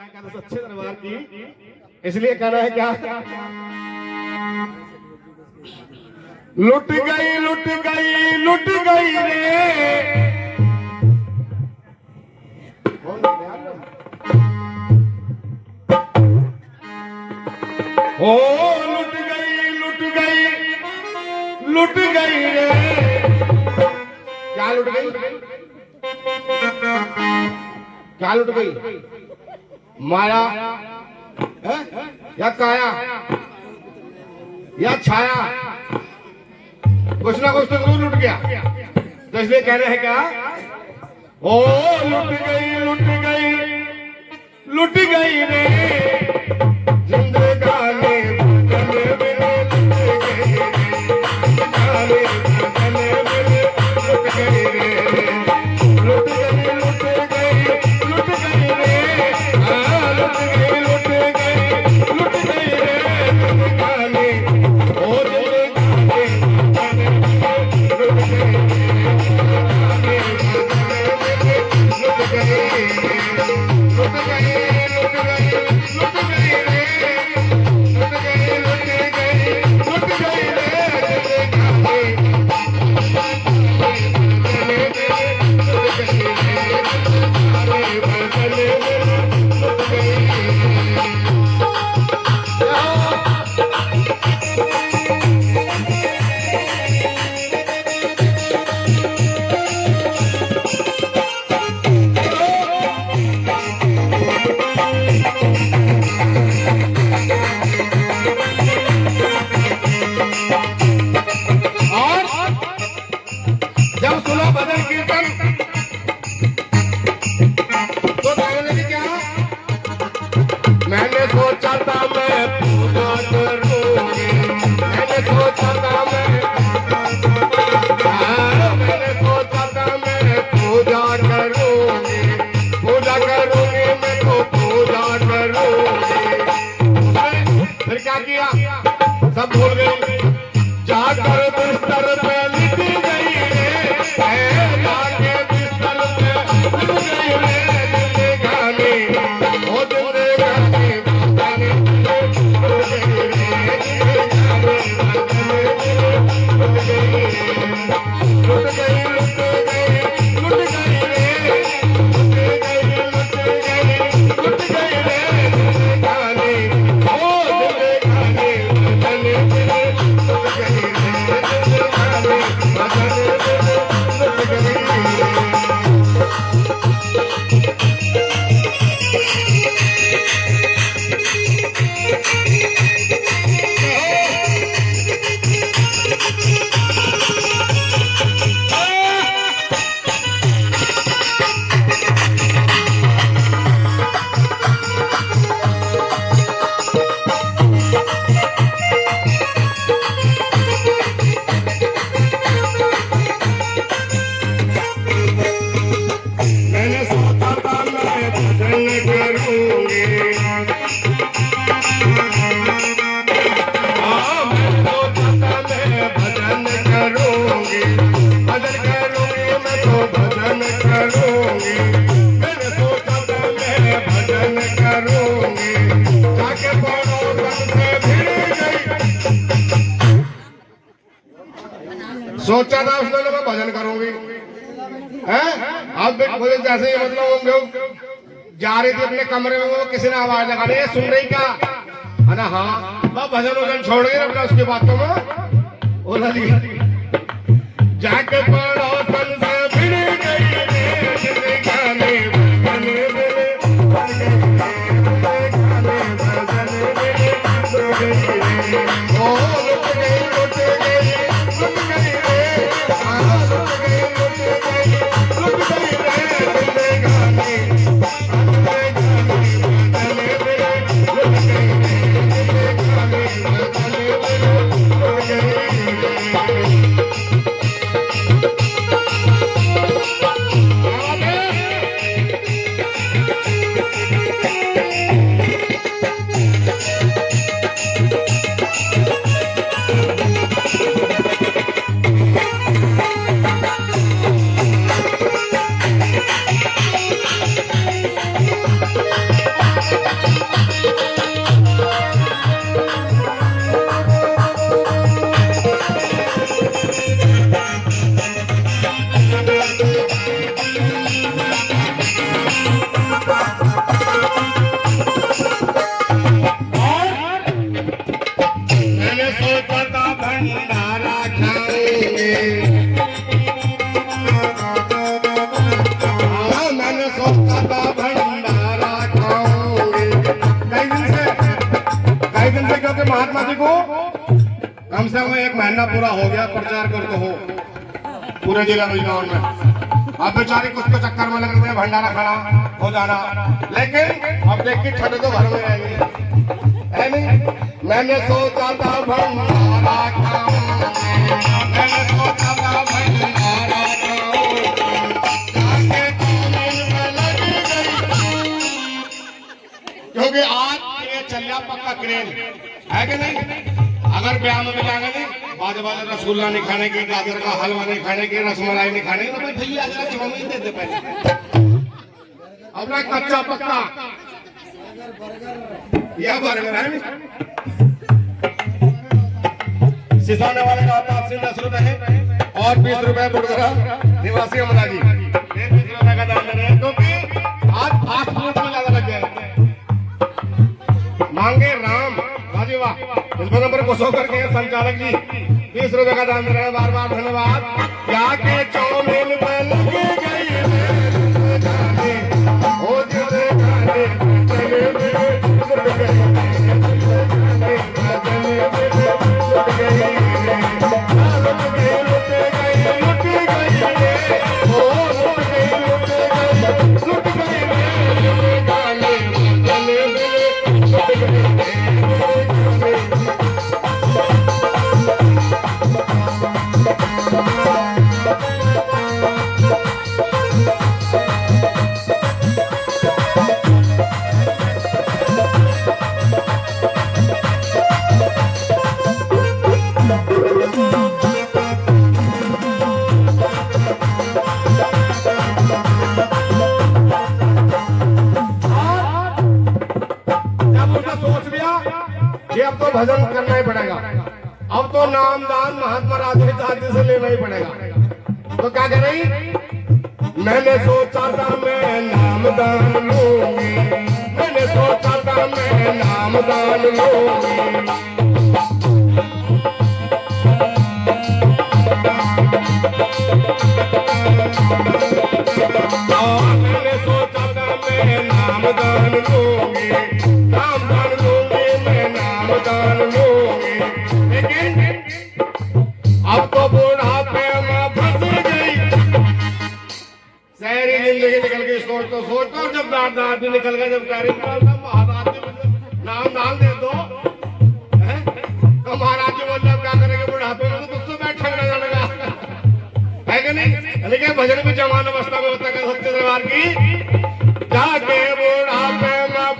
सच्चे दरबार की, इसलिए कहना है क्या, लुट गई लुट गई लुट गई रे, ओ लुट गई लुट गई लुट गई रे। क्या लुट गई, क्या लुट गई, माया है? या काया या छाया, कुछ ना कुछ तो जरूर लुट गया। तो इसलिए कह रहे हैं क्या, ओ लुट गई लुट गई रे, जिंदगानी बदले बिना लुट गई रे, जिंदगानी बदले बिना लुट गई रे, लुट गई लुट गई लुट गई रे, लुट गई लुट गई लुट गई रे, जिंदगानी ओ जिंदगानी लुट गई रे, लुट गई लुट गई लुट गई लुट गई रे, लुट गई लुट गई लुट गई रे, जिंदगानी जब सुनो भजन कीर्तन तो कहने की क्या, मैंने सोचा था मैं पूजा करूंगी, मैंने सोचा था मैंने सोचा था मैं पूजा करूंगी, पूजा करूंगी मैं तो पूजा करूंगी। फिर क्या किया, सब भूल गई, जाकर बिस्तर पे लिट गई रे, जाके बिस्तर पे लिट गई रे, जिंदगानी ओ जिंदगानी बदले लुट गई रे, जिंदगानी बदले लुट गई रे, लुट गई लुट गई लुट गई रे, लुट गई लुट गई लुट गई रे, जिंदगानी ओ जिंदगानी बदले लुट गई रे, जिंदगानी बदले लुट गई रे। मैंने सोचा था मैं भजन करूंगी, मैं सोचा था मैं भजन करूंगी, भजन करूंगी मैं तो भजन करूंगी, मैंने सोचा था मैं भजन करूंगी, जाके पड़ोसन से भिड़ गई, सोचा था उसने मैं भजन करूंगी है। अब मुझे जैसे ही मतलब होंगे जा रही थी अपने कमरे में, वो किसी ने आवाज लगा दी, सुन रही क्या, है ना, हाँ वह भजन वजन छोड़ गई अपना उसकी बातों में, बोला दी जाके पड़ोसन से भिड़ गई रे, जिंदगानी बदले बदले लुट गई रे, ओ लुट गई लुट गई लुट गई रे, लुट गई लुट गई लुट गई रे, जिंदगानी बदले बदले लुट गई रे, जिंदगानी बदले बदले लुट गई रे। को कम से कम 1 महीना पूरा हो गया प्रचार करते हो पूरे जिला बिजनौर में। अब बेचारे कुछ तो चक्कर में लग रहे हैं भंडारा खड़ा हो जाना, लेकिन अब देखिए छठे तो घर में रहेंगे है नहीं। मैंने सोचा था भंडारा खाऊं, मैंने सोचा था भंडारा खाऊं, जाके चौमिन में लग गई। क्योंकि आज ये चलिया पक्का क्रेन है कि नहीं। अगर ब्याह में मिलाएंगे नहीं बाजे बाजे रसगुल्ला नहीं खाने की, गाजर का हलवा नहीं खाने की, रसमलाई नहीं खाने की, तो भाई भैया जरा चौमिन दे दे पहले। अपना कच्चा पक्का यह बर्गर है। सिसाने वाले का आता 10 रुपए है और 20 रुपए बुढ़गरा निवासी अमला जी 20 रुपए का दाम दे रहे हैं, क्योंकि आज फास्ट फूड में ज्यादा लग गया। मांगे राम राजी वाह। इस नंबर को सो करके संचालक जी 20 रुपए का दाम दे रहे हैं, बार बार धन्यवाद। क्या के चौमिन पे लग गई ओ जिसे खाने चले भजन करना ही पड़ेगा। अब तो नामदान महात्मा राधे दादी से लेना ही पड़ेगा। तो क्या करें, मैंने सोचा था मैं नामदान लूंगी, मैंने सोचा था मैं नामदान लूंगी। मैंने सोचा था मैं नामदान लूंगी, नामदान लूंगी, मैं नामदान लूंगी। लेकिन अब तो बुढ़ापे में फंस गई। शहरी जिंदगी निकल गई, सोच तो जब दांत भी निकल गए, जब शहरी नाम डाल दे दो तो महाराज जी बोल क्या करेंगे बुढ़ापे में, तो तुझसे बैठा लगा है कि नहीं। लेकिन भजन भी जवान अवस्था में होता है सत्य दरबार की, जाके बुढ़ापे में